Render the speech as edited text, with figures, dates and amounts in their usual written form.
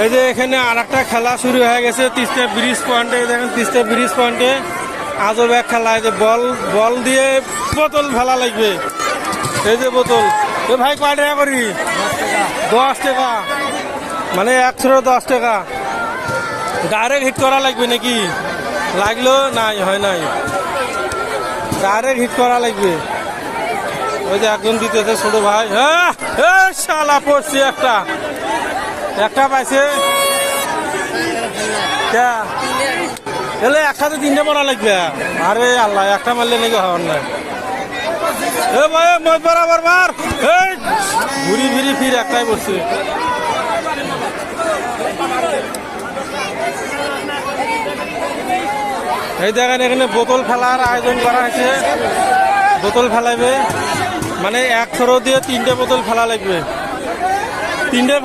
এই যে এখানে আর একটা খেলা শুরু হয়ে গেছে তিস্তা ব্রিজ পয়েন্টে। দেখেন তিস্তা ব্রিজ পয়েন্টে আজব এক খেলা। এই যে বল বল দিয়ে বোতল ফেলা লাগবে। এই যে বোতল, এ ভাই কয় টাকা করি? 10 টাকা, মানে 110 টাকা। ডাইরেক্ট হিট করা লাগবে নাকি? লাগলো নাই, হয় নাই, ডাইরেক্ট হিট করা লাগবে। ওই যে একজন দিতেছে ছোট ভাই। হ্যাঁ শালা পড়ছে একটা, একটা পাইছে। এলে একসাথে 3টে মারা লাগবে। আরে আল্লাহ, একটা মারলে নাকি হওয়ার নাই। এ ভাই মত বরাবর মার, ঘুরি ফিরি ফির একটাই পড়ছে। এই দেখেন এখানে বোতল ফেলার আয়োজন করা হয়েছে। বোতল ফেলাইবে, মানে 1 থ্রো দিয়ে 3টে বোতল ফেলা লাগবে। 3টে